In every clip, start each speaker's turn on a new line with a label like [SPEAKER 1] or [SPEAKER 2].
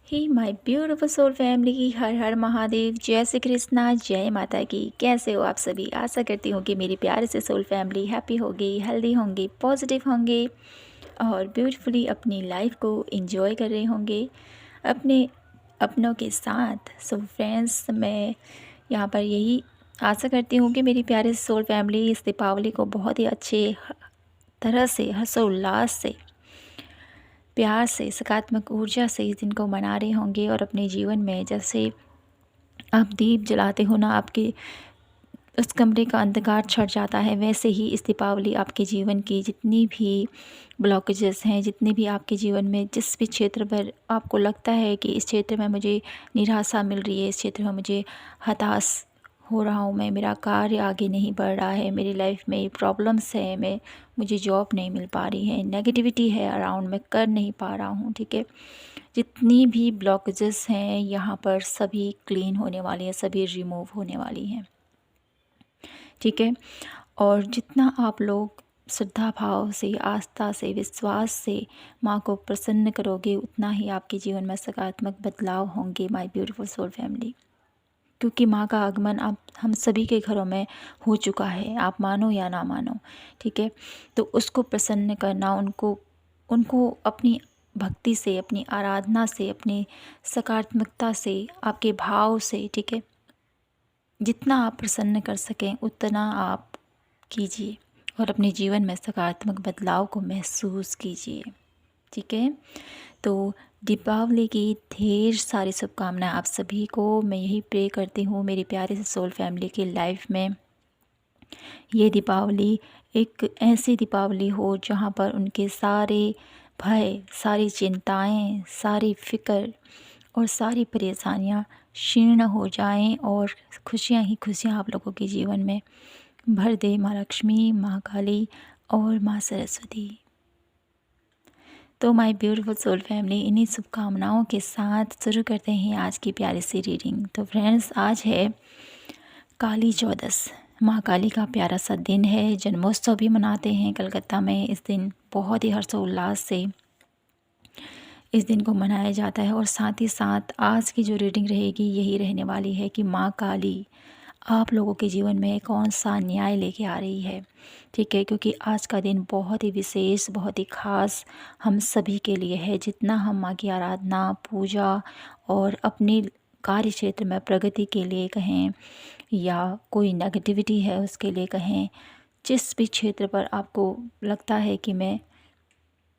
[SPEAKER 1] He my beautiful soul family, Har Har Mahadev, जय श्री कृष्णा, जय माता की। कैसे हो आप सभी? आशा करती हूँ कि मेरी प्यारे से सोल फैमिली हैप्पी होगी, हेल्दी होंगे, पॉजिटिव होंगे और ब्यूटीफुली अपनी लाइफ को एंजॉय कर रहे होंगे अपने अपनों के साथ। सो फ्रेंड्स, मैं यहाँ पर यही आशा करती हूँ कि मेरी प्यारे सोल फैमिली इस दीपावली को बहुत ही अच्छे तरह से, हर्षोल्लास से, प्यार से, सकारात्मक ऊर्जा से इस दिन को मना रहे होंगे और अपने जीवन में जैसे आप दीप जलाते हो ना, आपके उस कमरे का अंधकार छट जाता है, वैसे ही इस दीपावली आपके जीवन की जितनी भी ब्लॉकेजेस हैं, जितने भी आपके जीवन में जिस भी क्षेत्र पर आपको लगता है कि इस क्षेत्र में मुझे निराशा मिल रही है, इस क्षेत्र में मुझे हताश हो रहा हूँ, मैं मेरा कार्य आगे नहीं बढ़ रहा है, मेरी लाइफ में प्रॉब्लम्स है, मुझे जॉब नहीं मिल पा रही है, नेगेटिविटी है अराउंड, मैं कर नहीं पा रहा हूँ, ठीक है। जितनी भी ब्लॉकेजेस हैं यहाँ पर सभी क्लीन होने वाली हैं, सभी रिमूव होने वाली हैं, ठीक है। और जितना आप लोग श्रद्धा भाव से, आस्था से, विश्वास से माँ को प्रसन्न करोगे, उतना ही आपके जीवन में सकारात्मक बदलाव होंगे माय ब्यूटीफुल सोल फैमिली। क्योंकि माँ का आगमन आप हम सभी के घरों में हो चुका है, आप मानो या ना मानो, ठीक है। तो उसको प्रसन्न करना, उनको उनको अपनी भक्ति से, अपनी आराधना से, अपनी सकारात्मकता से, आपके भाव से, ठीक है, जितना आप प्रसन्न कर सकें उतना आप कीजिए और अपने जीवन में सकारात्मक बदलाव को महसूस कीजिए, ठीक है। तो दीपावली की ढेर सारी शुभकामनाएं आप सभी को। मैं यही प्रे करती हूँ मेरी प्यारे से सोल फैमिली की लाइफ में ये दीपावली एक ऐसी दीपावली हो जहाँ पर उनके सारे भय, सारी चिंताएं, सारी फिक्र और सारी परेशानियां क्षीण हो जाएं और खुशियां ही खुशियां आप लोगों के जीवन में भर दे माँ लक्ष्मी, माँ काली और माँ सरस्वती। तो माय ब्यूटीफुल सोल फैमिली, इन्हीं शुभकामनाओं के साथ शुरू करते हैं आज की प्यारी सी रीडिंग। तो फ्रेंड्स, आज है काली चौदस, माँ काली का प्यारा सा दिन है। जन्मोत्सव भी मनाते हैं कलकत्ता में। इस दिन बहुत ही हर्षोल्लास से इस दिन को मनाया जाता है और साथ ही साथ आज की जो रीडिंग रहेगी यही रहने वाली है कि माँ काली आप लोगों के जीवन में कौन सा न्याय लेके आ रही है, ठीक है। क्योंकि आज का दिन बहुत ही विशेष, बहुत ही ख़ास हम सभी के लिए है। जितना हम माँ की आराधना, पूजा और अपनी कार्य क्षेत्र में प्रगति के लिए कहें या कोई नेगेटिविटी है उसके लिए कहें, जिस भी क्षेत्र पर आपको लगता है कि मैं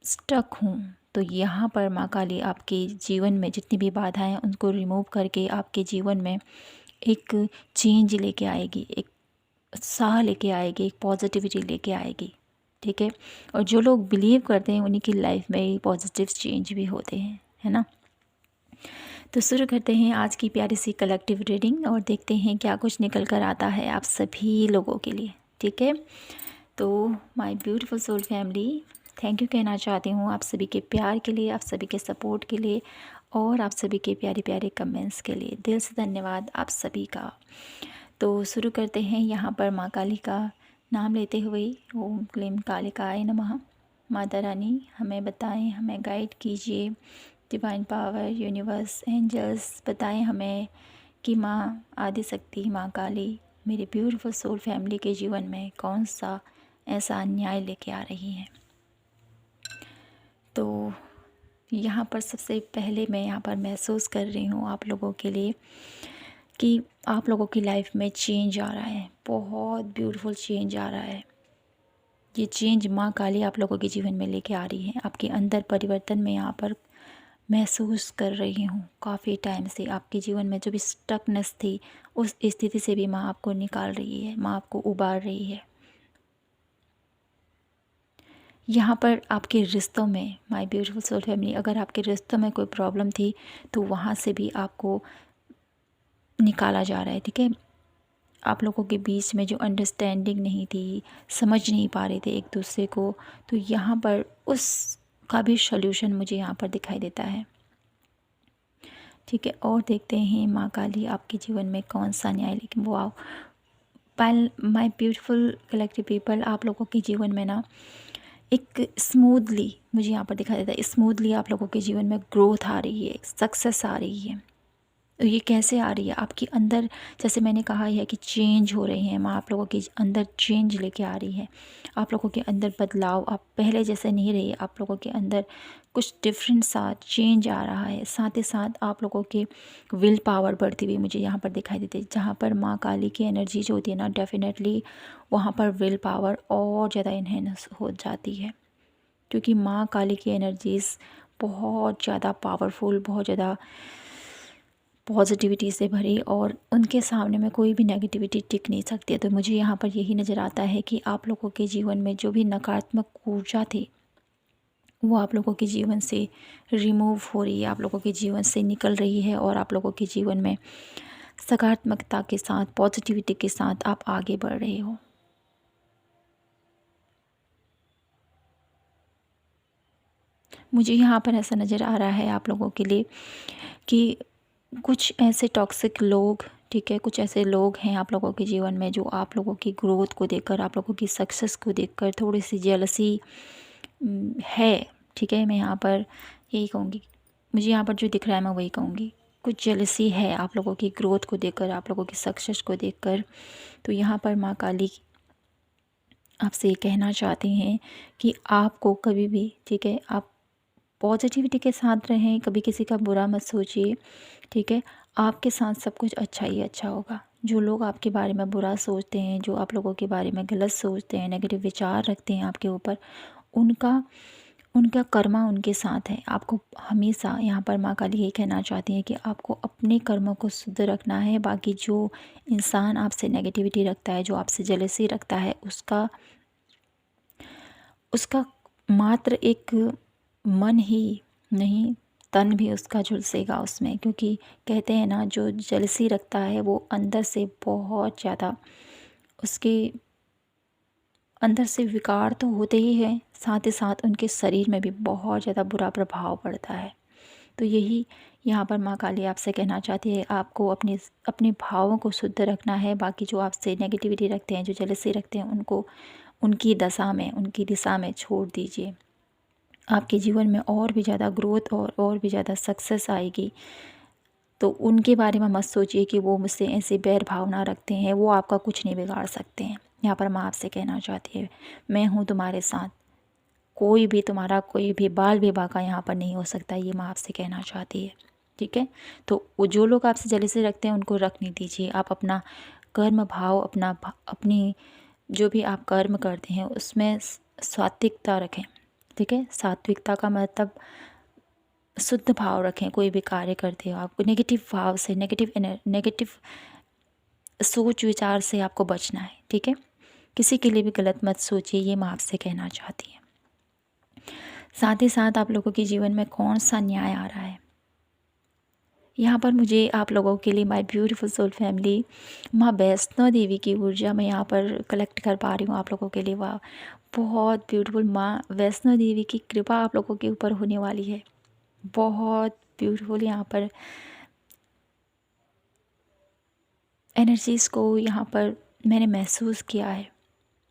[SPEAKER 1] स्टक हूँ, तो यहाँ पर माँ काली आपके जीवन में जितनी भी बाधाएं हैं उनको रिमूव करके आपके जीवन में एक चेंज लेके आएगी, एक उत्साह लेके आएगी, एक पॉजिटिविटी लेके आएगी, ठीक है। और जो लोग बिलीव करते हैं उन्हीं की लाइफ में पॉजिटिव चेंज भी होते हैं, है ना। तो शुरू करते हैं आज की प्यारी सी कलेक्टिव रीडिंग और देखते हैं क्या कुछ निकल कर आता है आप सभी लोगों के लिए, ठीक है। तो my beautiful soul family, thank you कहना चाहती हूँ आप सभी के प्यार के लिए, आप सभी के सपोर्ट के लिए और आप सभी के प्यारे प्यारे कमेंट्स के लिए। दिल से धन्यवाद आप सभी का। तो शुरू करते हैं यहाँ पर माँ काली का नाम लेते हुए। ओम क्लीम कालिकाय नमः। माता रानी हमें बताएं, हमें गाइड कीजिए। डिवाइन पावर, यूनिवर्स, एंजल्स बताएं हमें कि माँ आदिशक्ति, माँ काली मेरे ब्यूटीफुल सोल फैमिली के जीवन में कौन सा ऐसा अन्याय लेके आ रही है। तो यहाँ पर सबसे पहले मैं यहाँ पर महसूस कर रही हूँ आप लोगों के लिए कि आप लोगों की लाइफ में चेंज आ रहा है, बहुत ब्यूटीफुल चेंज आ रहा है। ये चेंज माँ काली आप लोगों के जीवन में लेके आ रही है। आपके अंदर परिवर्तन में यहाँ पर महसूस कर रही हूँ। काफ़ी टाइम से आपके जीवन में जो भी स्टकनेस थी उस स्थिति से भी माँ आपको निकाल रही है, माँ आपको उबार रही है। यहाँ पर आपके रिश्तों में माय ब्यूटीफुल सोल फैमिली, अगर आपके रिश्तों में कोई प्रॉब्लम थी तो वहाँ से भी आपको निकाला जा रहा है, ठीक है। आप लोगों के बीच में जो अंडरस्टैंडिंग नहीं थी, समझ नहीं पा रहे थे एक दूसरे को, तो यहाँ पर उसका भी सॉल्यूशन मुझे यहाँ पर दिखाई देता है, ठीक है। और देखते हैं माँ काली आपके जीवन में कौन सा न्याय लेकिन वो आओ। माय ब्यूटीफुल कलेक्टिव पीपल, आप लोगों के जीवन में ना एक स्मूथली मुझे यहाँ पर दिखाई देता है, स्मूथली आप लोगों के जीवन में ग्रोथ आ रही है, सक्सेस आ रही है। तो ये कैसे आ रही है? आपके अंदर, जैसे मैंने कहा है कि चेंज हो रही है, माँ आप लोगों के अंदर चेंज लेके आ रही है। आप लोगों के अंदर बदलाव, आप पहले जैसे नहीं रही, आप लोगों के अंदर कुछ डिफरेंट सा चेंज आ रहा है। साथ ही साथ आप लोगों के विल पावर बढ़ती हुई मुझे यहाँ पर दिखाई देती है। जहाँ पर माँ काली की एनर्जी जो होती है ना, डेफिनेटली वहाँ पर विल पावर और ज़्यादा इन्हेंस हो जाती है, क्योंकि माँ काली की एनर्जीज़ बहुत ज़्यादा पावरफुल, बहुत ज़्यादा पॉजिटिविटी से भरी, और उनके सामने में कोई भी नेगेटिविटी टिक नहीं सकती है। तो मुझे यहाँ पर यही नज़र आता है कि आप लोगों के जीवन में जो भी नकारात्मक ऊर्जा थी वो आप लोगों के जीवन से रिमूव हो रही है, आप लोगों के जीवन से निकल रही है, और आप लोगों के जीवन में सकारात्मकता के साथ, पॉजिटिविटी के साथ आप आगे बढ़ रहे हो। मुझे यहाँ पर ऐसा नज़र आ रहा है आप लोगों के लिए कि कुछ ऐसे टॉक्सिक लोग, ठीक है, कुछ ऐसे लोग हैं आप लोगों के जीवन में जो आप लोगों की ग्रोथ को देखकर, आप लोगों की सक्सेस को देखकर थोड़ी सी जेलसी है, ठीक है। मैं यहाँ पर यही कहूँगी, मुझे यहाँ पर जो दिख रहा है मैं वही कहूँगी, कुछ जेलसी है आप लोगों की ग्रोथ को देखकर, आप लोगों की सक्सेस को देखकर। तो यहाँ पर माँ काली आपसे ये कहना चाहती हैं कि आपको कभी भी, ठीक है, आप पॉजिटिविटी के साथ रहें, कभी किसी का बुरा मत सोचिए, ठीक है। आपके साथ सब कुछ अच्छा ही अच्छा होगा। जो लोग आपके बारे में बुरा सोचते हैं, जो आप लोगों के बारे में गलत सोचते हैं, नेगेटिव विचार रखते हैं आपके ऊपर, उनका उनका कर्मा उनके साथ है। आपको हमेशा यहाँ पर माँ काली यही कहना चाहती हैं कि आपको अपने कर्मों को शुद्ध रखना है। बाकी जो इंसान आपसे नेगेटिविटी रखता है, जो आपसे जेलसी रखता है, उसका उसका मात्र एक मन ही नहीं, तन भी उसका झुलसेगा उसमें, क्योंकि कहते हैं ना, जो जेलसी रखता है वो अंदर से बहुत ज़्यादा, उसके अंदर से विकार तो होते ही हैं, साथ ही साथ उनके शरीर में भी बहुत ज़्यादा बुरा प्रभाव पड़ता है। तो यही यहाँ पर माँ काली आपसे कहना चाहती है, आपको अपने अपने भावों को शुद्ध रखना है। बाकी जो आपसे नेगेटिविटी रखते हैं, जो जेलसी रखते हैं, उनको उनकी दशा में, उनकी दिशा में छोड़ दीजिए। आपके जीवन में और भी ज़्यादा ग्रोथ और भी ज़्यादा सक्सेस आएगी। तो उनके बारे में मत सोचिए कि वो मुझसे ऐसे बैर भावना रखते हैं, वो आपका कुछ नहीं बिगाड़ सकते हैं। यहाँ पर माँ आपसे कहना चाहती है, मैं हूँ तुम्हारे साथ, कोई भी तुम्हारा कोई भी बाल भी बाका यहाँ पर नहीं हो सकता, ये माँ आपसे कहना चाहती है, ठीक है। तो वो जो लोग आपसे जेलसी रखते हैं उनको रखने दीजिए। आप अपना कर्म भाव, अपनी जो भी आप कर्म करते हैं उसमें सात्विकता रखें, ठीक है। सात्विकता का मतलब शुद्ध भाव रखें। कोई भी कार्य करते हो आपको नेगेटिव भाव से, नेगेटिव सोच विचार से आपको बचना है, ठीक है। किसी के लिए भी गलत मत सोचिए, ये माँ आपसे कहना चाहती है। साथ ही साथ आप लोगों के जीवन में कौन सा न्याय आ रहा है, यहाँ पर मुझे आप लोगों के लिए, माय ब्यूटीफुल सोल फैमिली, माँ वैष्णो देवी की ऊर्जा मैं यहाँ पर कलेक्ट कर पा रही हूँ आप लोगों के लिए। वाह, बहुत ब्यूटीफुल, माँ वैष्णो देवी की कृपा आप लोगों के ऊपर होने वाली है। बहुत ब्यूटीफुल यहाँ पर एनर्जीज़ को यहाँ पर मैंने महसूस किया है।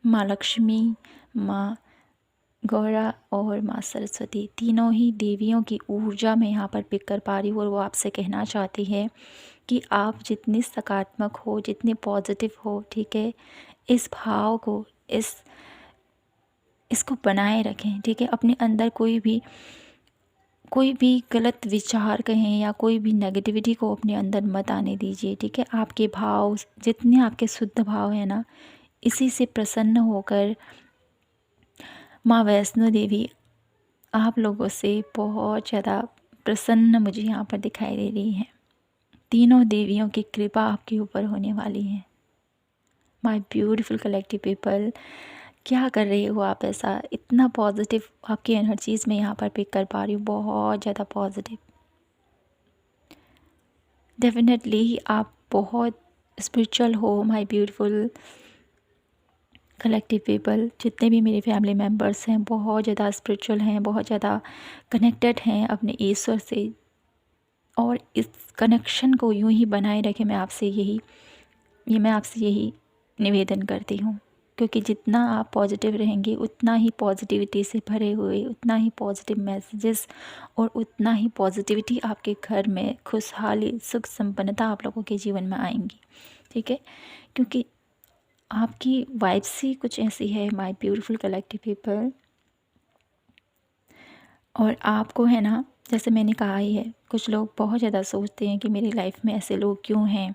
[SPEAKER 1] माँ लक्ष्मी, माँ गौरा और माँ सरस्वती, तीनों ही देवियों की ऊर्जा मैं यहाँ पर पिक कर पा रही हूँ। और वो आपसे कहना चाहती है कि आप जितनी सकारात्मक हो, जितने पॉजिटिव हो, ठीक है, इस भाव को, इसको बनाए रखें, ठीक है। अपने अंदर कोई भी गलत विचार कहें या कोई भी नेगेटिविटी को अपने अंदर मत आने दीजिए, ठीक है। आपके भाव, जितने आपके शुद्ध भाव हैं ना, इसी से प्रसन्न होकर माँ वैष्णो देवी आप लोगों से बहुत ज़्यादा प्रसन्न मुझे यहाँ पर दिखाई दे रही है। तीनों देवियों की कृपा आपके ऊपर होने वाली है। माय ब्यूटीफुल कलेक्टिव पीपल, क्या कर रहे हो आप ऐसा? इतना पॉजिटिव आपकी एनर्जीज़ में यहाँ पर पिक कर पा रही हूँ, बहुत ज़्यादा पॉजिटिव। डेफिनेटली आप बहुत स्पिरिचुअल हो माय ब्यूटीफुल कलेक्टिव पीपल। जितने भी मेरे फैमिली मेम्बर्स हैं बहुत ज़्यादा स्पिरिचुअल हैं, बहुत ज़्यादा कनेक्टेड हैं अपने ईश्वर से, और इस कनेक्शन को यूं ही बनाए रखें। मैं आपसे यही निवेदन करती हूँ। क्योंकि जितना आप पॉजिटिव रहेंगे उतना ही पॉजिटिविटी से भरे हुए, उतना ही पॉजिटिव मैसेजेस और उतना ही पॉजिटिविटी आपके घर में खुशहाली, सुख संपन्नता आप लोगों के जीवन में आएंगी। ठीक है, क्योंकि आपकी वाइब्स ही कुछ ऐसी है माय ब्यूटीफुल कलेक्टिव पीपल। और आपको है ना, जैसे मैंने कहा ही है, कुछ लोग बहुत ज़्यादा सोचते हैं कि मेरी लाइफ में ऐसे लोग क्यों हैं,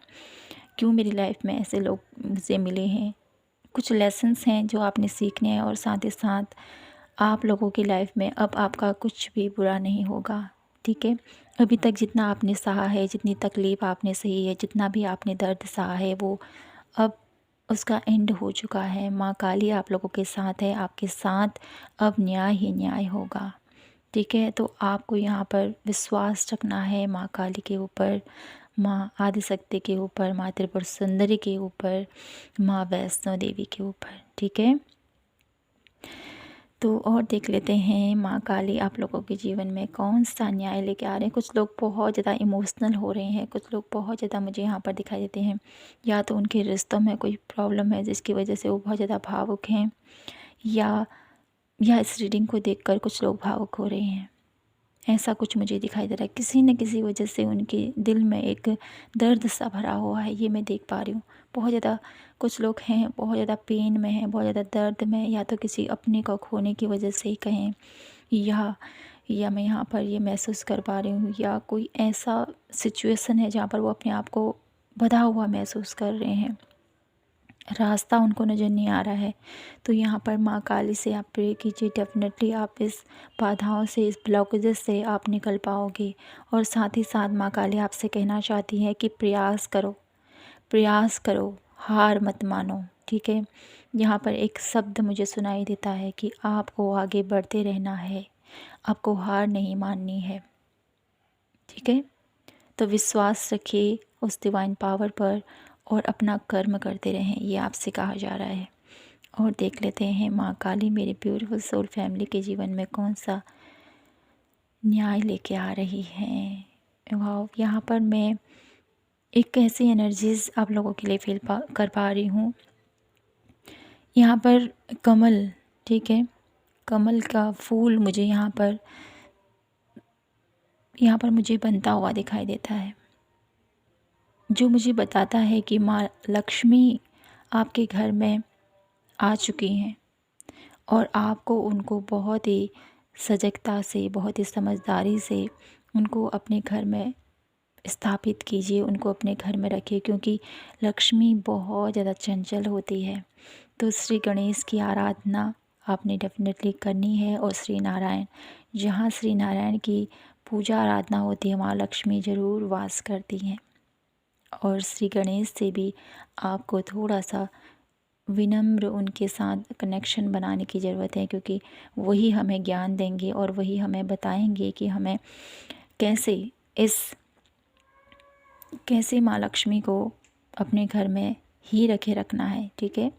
[SPEAKER 1] क्यों मेरी लाइफ में ऐसे लोग मुझे मिले हैं। कुछ लेसन्स हैं जो आपने सीखने हैं, और साथ ही साथ आप लोगों की लाइफ में अब आपका कुछ भी बुरा नहीं होगा। ठीक है, अभी तक जितना आपने सहा है, जितनी तकलीफ़ आपने सही है, जितना भी आपने दर्द सहा है, वो अब उसका एंड हो चुका है। माँ काली आप लोगों के साथ है, आपके साथ अब न्याय ही न्याय होगा। ठीक है, तो आपको यहाँ पर विश्वास रखना है माँ काली के ऊपर, माँ आदिशक्ति के ऊपर, माँ त्रिपुर सुंदरी के ऊपर, माँ वैष्णो देवी के ऊपर। ठीक है, तो और देख लेते हैं माँ काली आप लोगों के जीवन में कौन सा न्याय लेके आ रहे हैं। कुछ लोग बहुत ज़्यादा इमोशनल हो रहे हैं, कुछ लोग बहुत ज़्यादा मुझे यहाँ पर दिखाई देते हैं, या तो उनके रिश्तों में कोई प्रॉब्लम है जिसकी वजह से वो बहुत ज़्यादा भावुक हैं, या इस रीडिंग को देखकर कुछ लोग भावुक हो रहे हैं। ऐसा कुछ मुझे दिखाई दे रहा है, किसी न किसी वजह से उनके दिल में एक दर्द सा भरा हुआ है, ये मैं देख पा रही हूँ। बहुत ज़्यादा कुछ लोग हैं, बहुत ज़्यादा पेन में हैं, बहुत ज़्यादा दर्द में, या तो किसी अपने को खोने की वजह से ही कहें, या मैं यहाँ पर ये महसूस कर पा रही हूँ, या कोई ऐसा सिचुएशन है जहाँ पर वो अपने आप को बँधा हुआ महसूस कर रहे हैं, रास्ता उनको नज़र नहीं आ रहा है। तो यहाँ पर माँ काली से आप प्रे कीजिए, डेफिनेटली आप इस बाधाओं से, इस ब्लॉकेजेस से आप निकल पाओगे। और साथ ही साथ माँ काली आपसे कहना चाहती है कि प्रयास करो, प्रयास करो, हार मत मानो। ठीक है, यहाँ पर एक शब्द मुझे सुनाई देता है कि आपको आगे बढ़ते रहना है, आपको हार नहीं माननी है। ठीक है, तो विश्वास रखिए उस डिवाइन पावर पर और अपना कर्म करते रहें, ये आपसे कहा जा रहा है। और देख लेते हैं माँ काली मेरे ब्यूटीफुल सोल फैमिली के जीवन में कौन सा न्याय लेके आ रही हैं। वाह, यहाँ पर मैं एक ऐसी एनर्जीज आप लोगों के लिए कर पा रही हूँ। यहाँ पर कमल, ठीक है, कमल का फूल मुझे यहाँ पर मुझे बनता हुआ दिखाई देता है, जो मुझे बताता है कि माँ लक्ष्मी आपके घर में आ चुकी हैं, और आपको उनको बहुत ही सजगता से, बहुत ही समझदारी से उनको अपने घर में स्थापित कीजिए, उनको अपने घर में रखिए, क्योंकि लक्ष्मी बहुत ज़्यादा चंचल होती है। तो श्री गणेश की आराधना आपने डेफिनेटली करनी है, और श्री नारायण, जहाँ श्री नारायण की पूजा आराधना होती है वहाँ लक्ष्मी ज़रूर वास करती हैं। और श्री गणेश से भी आपको थोड़ा सा विनम्र उनके साथ कनेक्शन बनाने की ज़रूरत है, क्योंकि वही हमें ज्ञान देंगे और वही हमें बताएंगे कि हमें कैसे माँ लक्ष्मी को अपने घर में ही रखना है। ठीक है,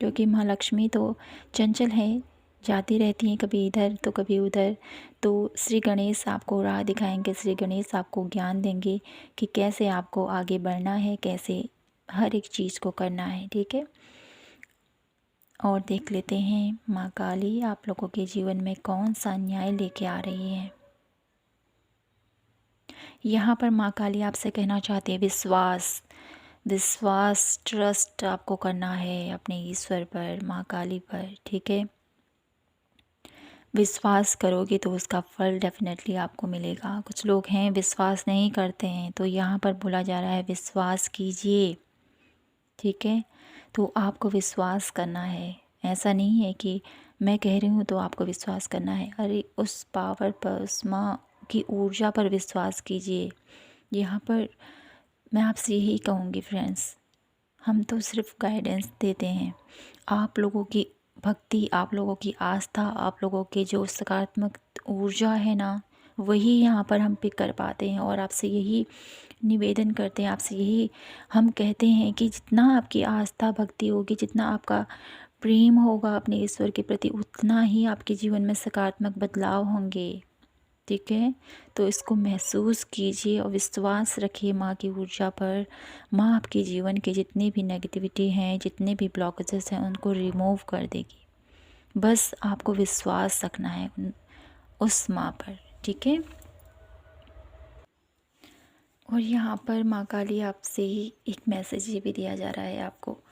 [SPEAKER 1] क्योंकि माँ लक्ष्मी तो चंचल है, जाती रहती हैं कभी इधर तो कभी उधर। तो श्री गणेश आपको राह दिखाएंगे, श्री गणेश आपको ज्ञान देंगे कि कैसे आपको आगे बढ़ना है, कैसे हर एक चीज़ को करना है। ठीक है, और देख लेते हैं माँ काली आप लोगों के जीवन में कौन सा न्याय लेके आ रही है। यहाँ पर माँ काली आपसे कहना चाहती है विश्वास, ट्रस्ट आपको करना है अपने ईश्वर पर, माँ काली पर। ठीक है, विश्वास करोगे तो उसका फल डेफिनेटली आपको मिलेगा। कुछ लोग हैं विश्वास नहीं करते हैं, तो यहाँ पर बोला जा रहा है विश्वास कीजिए। ठीक है, तो आपको विश्वास करना है, ऐसा नहीं है कि मैं कह रही हूँ तो आपको विश्वास करना है। अरे उस पावर पर, उस माँ की ऊर्जा पर विश्वास कीजिए। यहाँ पर मैं आपसे यही कहूँगी फ्रेंड्स, हम तो सिर्फ गाइडेंस देते हैं। आप लोगों की भक्ति, आप लोगों की आस्था, आप लोगों के जो सकारात्मक ऊर्जा है ना, वही यहाँ पर हम पिक कर पाते हैं। और आपसे यही निवेदन करते हैं, आपसे यही हम कहते हैं कि जितना आपकी आस्था भक्ति होगी, जितना आपका प्रेम होगा अपने ईश्वर के प्रति, उतना ही आपके जीवन में सकारात्मक बदलाव होंगे। ठीक है। तो इसको महसूस कीजिए और विश्वास रखिए माँ की ऊर्जा पर। माँ आपके जीवन के जितनी भी नेगेटिविटी हैं, जितने भी ब्लॉकेजेस हैं, उनको रिमूव कर देगी। बस आपको विश्वास रखना है उस माँ पर, ठीक है। और यहाँ पर माँ काली आपसे ही एक मैसेज ये भी दिया जा रहा है आपको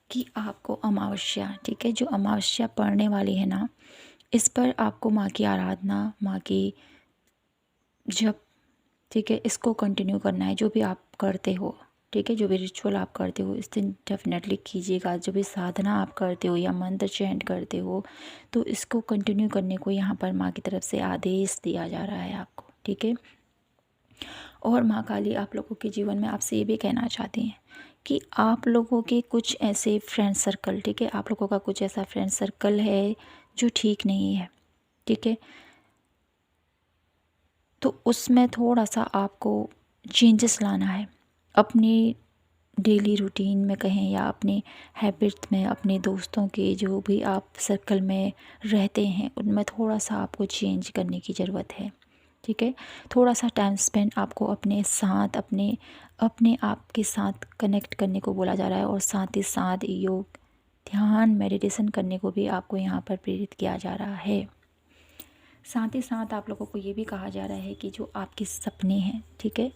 [SPEAKER 1] कि आपको अमावस्या, ठीक है, जो अमावस्या पड़ने वाली है ना, इस पर आपको माँ की आराधना, माँ की जप, ठीक है, इसको कंटिन्यू करना है। जो भी आप करते हो, ठीक है, जो भी रिचुअल आप करते हो इस दिन डेफिनेटली कीजिएगा। जो भी साधना आप करते हो या मंत्र चैंट करते हो, तो इसको कंटिन्यू करने को यहाँ पर माँ की तरफ से आदेश दिया जा रहा है आपको, ठीक है। और माँ काली आप लोगों के जीवन में आपसे ये भी कहना चाहती हैं कि आप लोगों के कुछ ऐसे फ्रेंड सर्कल, ठीक है, आप लोगों का कुछ ऐसा फ्रेंड सर्कल है जो ठीक नहीं है, ठीक है। तो उसमें थोड़ा सा आपको चेंजेस लाना है अपनी डेली रूटीन में कहें या अपने हैबिट में, अपने दोस्तों के जो भी आप सर्कल में रहते हैं उनमें थोड़ा सा आपको चेंज करने की ज़रूरत है, ठीक है। थोड़ा सा टाइम स्पेंड आपको अपने साथ, अपने अपने आप के साथ कनेक्ट करने को बोला जा रहा है। और साथ ही साथ योग, ध्यान, मेडिटेशन करने को भी आपको यहाँ पर प्रेरित किया जा रहा है। साथ ही साथ आप लोगों को ये भी कहा जा रहा है कि जो आपके सपने हैं, ठीक है,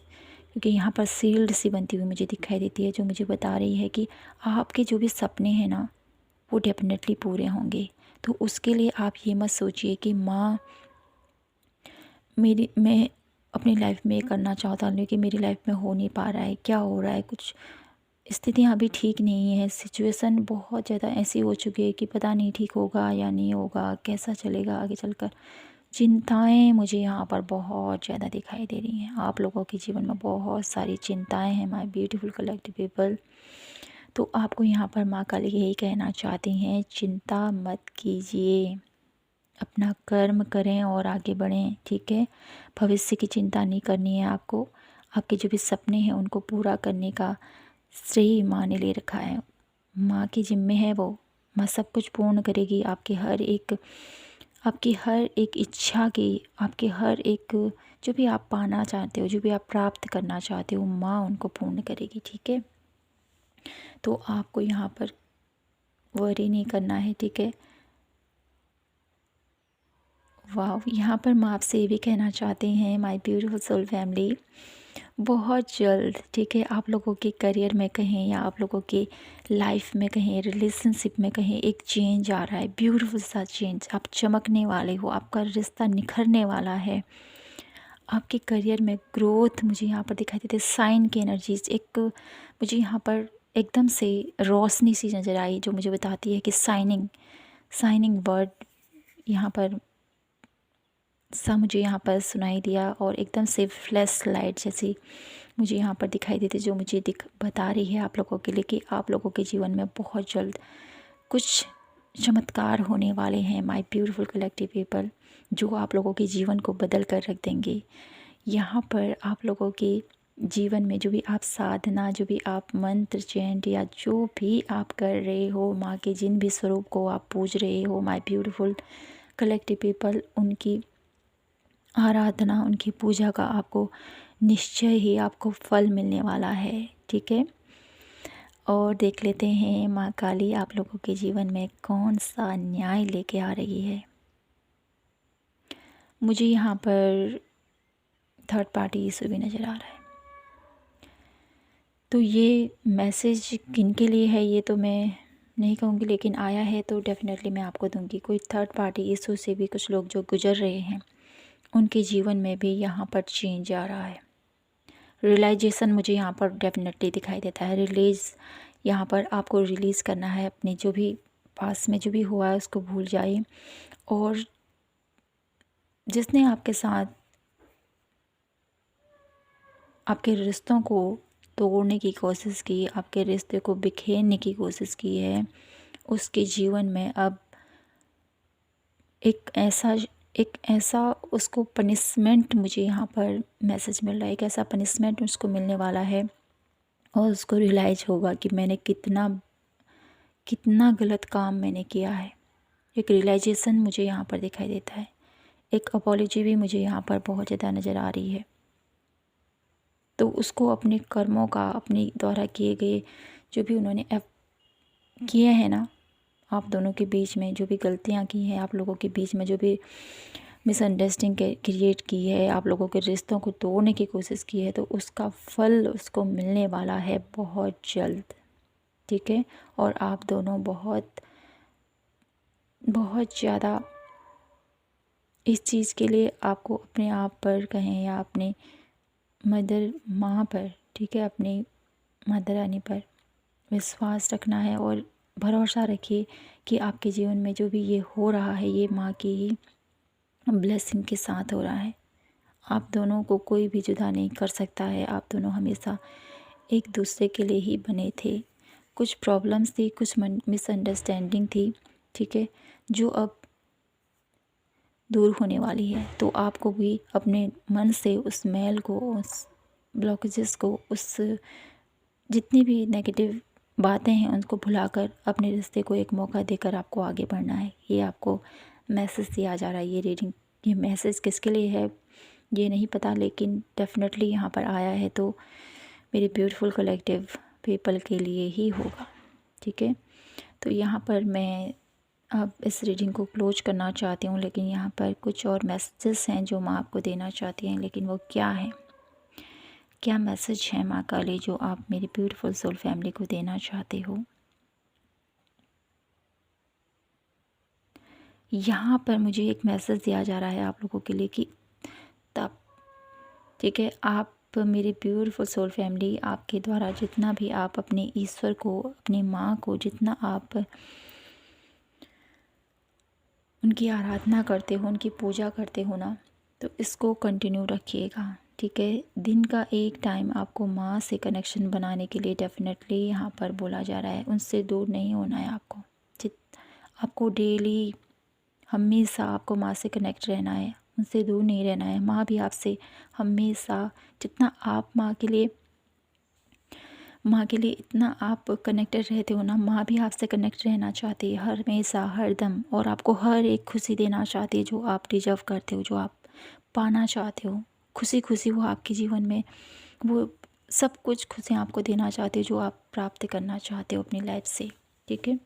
[SPEAKER 1] क्योंकि यहाँ पर सील्ड सी बनती हुई मुझे दिखाई देती है, जो मुझे बता रही है कि आपके जो भी सपने हैं ना, वो डेफिनेटली पूरे होंगे। तो उसके लिए आप ये मत सोचिए कि माँ मैं अपनी लाइफ में ये करना चाहता हूँ लेकिन मेरी लाइफ में हो नहीं पा रहा है, क्या हो रहा है, कुछ स्थितियाँ अभी ठीक नहीं है, सिचुएशन बहुत ज़्यादा ऐसी हो चुकी है कि पता नहीं ठीक होगा या नहीं होगा, कैसा चलेगा आगे चलकर। चिंताएं मुझे यहाँ पर बहुत ज़्यादा दिखाई दे रही हैं। आप लोगों के जीवन में बहुत सारी चिंताएं हैं माय ब्यूटीफुल कलेक्टिव पीपल। तो आपको यहाँ पर माँ काली यही कहना चाहती हैं, चिंता मत कीजिए, अपना कर्म करें और आगे बढ़ें, ठीक है। भविष्य की चिंता नहीं करनी है आपको। आपके जो भी सपने हैं उनको पूरा करने का श्रेय माँ ने ले रखा है। माँ की जिम्मे है वो, माँ सब कुछ पूर्ण करेगी। आपकी हर एक इच्छा की, आपके हर एक जो भी आप पाना चाहते हो, जो भी आप प्राप्त करना चाहते हो, माँ उनको पूर्ण करेगी, ठीक है। तो आपको यहाँ पर वरी नहीं करना है, ठीक है। वाह, यहाँ पर माँ आपसे ये भी कहना चाहते हैं माय ब्यूटीफुल सोल फैमिली, बहुत जल्द, ठीक है, आप लोगों के करियर में कहें या आप लोगों के लाइफ में कहें, रिलेशनशिप में कहें, एक चेंज आ रहा है, ब्यूटीफुल सा चेंज। आप चमकने वाले हो, आपका रिश्ता निखरने वाला है। आपके करियर में ग्रोथ मुझे यहाँ पर दिखाई देती है। साइन की एनर्जीज, एक मुझे यहाँ पर एकदम से रोशनी सी नज़र आई जो मुझे बताती है कि साइनिंग, साइनिंग वर्ड यहाँ पर सा मुझे यहाँ पर सुनाई दिया। और एकदम से फ्लैश लाइट जैसी मुझे यहाँ पर दिखाई देती, जो मुझे बता रही है आप लोगों के लिए कि आप लोगों के जीवन में बहुत जल्द कुछ चमत्कार होने वाले हैं माय ब्यूटीफुल कलेक्टिव पीपल, जो आप लोगों के जीवन को बदल कर रख देंगे। यहाँ पर आप लोगों के जीवन में जो भी आप साधना, जो भी आप मंत्र चैंट या जो भी आप कर रहे हो, माँ के जिन भी स्वरूप को आप पूज रहे हो माय ब्यूटीफुल कलेक्टिव पीपल, उनकी आराधना, उनकी पूजा का आपको निश्चय ही आपको फल मिलने वाला है, ठीक है। और देख लेते हैं माँ काली आप लोगों के जीवन में कौन सा न्याय लेके आ रही है। मुझे यहाँ पर थर्ड पार्टी इशू भी नज़र आ रहा है। तो ये मैसेज किन के लिए है ये तो मैं नहीं कहूँगी, लेकिन आया है तो डेफिनेटली मैं आपको दूँगी। कोई थर्ड पार्टी इशू से भी कुछ लोग जो गुजर रहे हैं, उनके जीवन में भी यहाँ पर चेंज आ रहा है। रियलाइजेशन मुझे यहाँ पर डेफिनेटली दिखाई देता है। यहाँ पर आपको रिलीज़ करना है अपने जो भी पास में जो भी हुआ है उसको भूल जाइए। और जिसने आपके साथ आपके रिश्तों को तोड़ने की कोशिश की, आपके रिश्ते को बिखेरने की कोशिश की है, उसके जीवन में अब एक ऐसा उसको पनिशमेंट मुझे यहाँ पर मैसेज मिल रहा है। एक ऐसा पनिशमेंट उसको मिलने वाला है और उसको रियलाइज़ होगा कि मैंने कितना गलत काम मैंने किया है। एक रियलाइजेशन मुझे यहाँ पर दिखाई देता है। एक अपॉलॉजी भी मुझे यहाँ पर बहुत ज़्यादा नज़र आ रही है। तो उसको अपने कर्मों का, अपने द्वारा किए गए जो भी उन्होंने किए हैं ना, आप दोनों के बीच में जो भी गलतियाँ की हैं, आप लोगों के बीच में जो भी मिसअंडरस्टैंडिंग क्रिएट की है, आप लोगों के रिश्तों को तोड़ने की कोशिश की है, तो उसका फल उसको मिलने वाला है बहुत जल्द, ठीक है। और आप दोनों बहुत बहुत ज़्यादा इस चीज़ के लिए आपको अपने आप पर कहें या अपने मदर माँ पर, ठीक है, अपनी माता रानी पर विश्वास रखना है और भरोसा रखिए कि आपके जीवन में जो भी ये हो रहा है ये माँ की ही ब्लेसिंग के साथ हो रहा है। आप दोनों को कोई भी जुदा नहीं कर सकता है। आप दोनों हमेशा एक दूसरे के लिए ही बने थे। कुछ प्रॉब्लम्स थी, कुछ मिसअंडरस्टैंडिंग थी, ठीक है, जो अब दूर होने वाली है। तो आपको भी अपने मन से उस मैल को, उस ब्लॉकेजेस को, उस जितनी भी नेगेटिव बातें हैं उनको भुलाकर अपने रिश्ते को एक मौका देकर आपको आगे बढ़ना है। ये आपको मैसेज दिया जा रहा है। ये रीडिंग, ये मैसेज किसके लिए है ये नहीं पता, लेकिन डेफिनेटली यहाँ पर आया है तो मेरे ब्यूटीफुल कलेक्टिव पीपल के लिए ही होगा, ठीक है। तो यहाँ पर मैं अब इस रीडिंग को क्लोज करना चाहती हूँ, लेकिन यहाँ पर कुछ और मैसेजेस हैं जो माँ आपको देना चाहती हैं, लेकिन वो क्या है, क्या मैसेज है माँ काली जो आप मेरी ब्यूटीफुल सोल फैमिली को देना चाहते हो। यहाँ पर मुझे एक मैसेज दिया जा रहा है आप लोगों के लिए कि तब, ठीक है, आप मेरी ब्यूटीफुल सोल फैमिली, आपके द्वारा जितना भी आप अपने ईश्वर को, अपनी माँ को, जितना आप उनकी आराधना करते हो, उनकी पूजा करते हो ना, तो इसको कंटिन्यू रखिएगा, ठीक है। दिन का एक टाइम आपको माँ से कनेक्शन बनाने के लिए डेफिनेटली यहाँ पर बोला जा रहा है। उनसे दूर नहीं होना है आपको, आपको डेली हमेशा आपको माँ से कनेक्ट रहना है, उनसे दूर नहीं रहना है। माँ भी आपसे हमेशा, जितना आप माँ के लिए इतना आप कनेक्टेड रहते हो ना, माँ भी आपसे कनेक्ट रहना चाहती है हमेशा, हर दम, और आपको हर एक खुशी देना चाहती है जो आप डिजर्व करते हो, जो आप पाना चाहते हो। खुशी खुशी वो आपके जीवन में, वो सब कुछ खुशियाँ आपको देना चाहती है जो आप प्राप्त करना चाहते हो अपनी लाइफ से, ठीक है।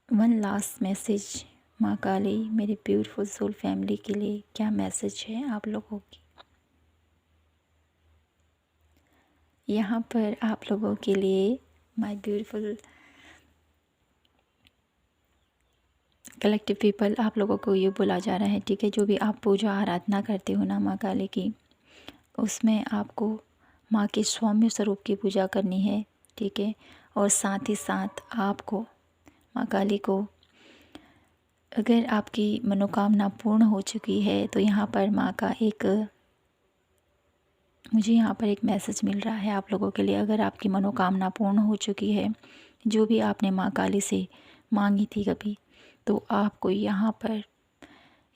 [SPEAKER 1] वन लास्ट मैसेज माँ काली मेरे ब्यूटीफुल सोल फैमिली के लिए क्या मैसेज है आप लोगों की। यहाँ पर आप लोगों के लिए माय ब्यूटीफुल कलेक्टिव पीपल, आप लोगों को ये बोला जा रहा है, ठीक है, जो भी आप पूजा आराधना करते हो ना माँ काली की, उसमें आपको माँ के सौम्य स्वरूप की पूजा करनी है, ठीक है। और साथ ही साथ आपको माँ काली को, अगर आपकी मनोकामना पूर्ण हो चुकी है तो यहाँ पर माँ का मुझे यहाँ पर एक मैसेज मिल रहा है आप लोगों के लिए। अगर आपकी मनोकामना पूर्ण हो चुकी है, जो भी आपने माँ काली से मांगी थी कभी, तो आपको यहाँ पर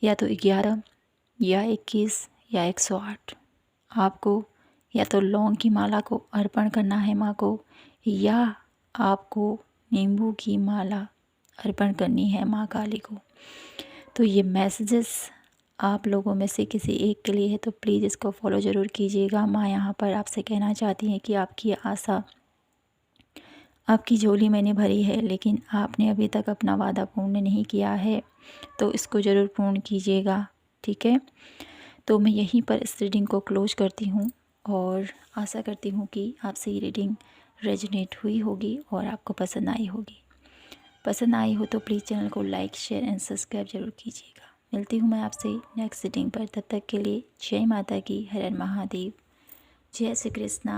[SPEAKER 1] या तो 11 या 21 या 108 आपको या तो लौंग की माला को अर्पण करना है माँ को, या आपको नींबू की माला अर्पण करनी है माँ काली को। तो ये मैसेजेस आप लोगों में से किसी एक के लिए है, तो प्लीज़ इसको फॉलो ज़रूर कीजिएगा। माँ यहाँ पर आपसे कहना चाहती हैं कि आपकी आशा, आपकी झोली मैंने भरी है, लेकिन आपने अभी तक अपना वादा पूर्ण नहीं किया है, तो इसको ज़रूर पूर्ण कीजिएगा, ठीक है। तो मैं यहीं पर इस रीडिंग को क्लोज करती हूँ और आशा करती हूँ कि आपसे ये रीडिंग रेजोनेट हुई होगी और आपको पसंद आई होगी। पसंद आई हो तो प्लीज़ चैनल को लाइक, शेयर एंड सब्सक्राइब जरूर कीजिएगा। मिलती हूँ मैं आपसे नेक्स्ट रीडिंग पर, तब तक के लिए जय माता की, हर हर महादेव, जय श्री कृष्णा।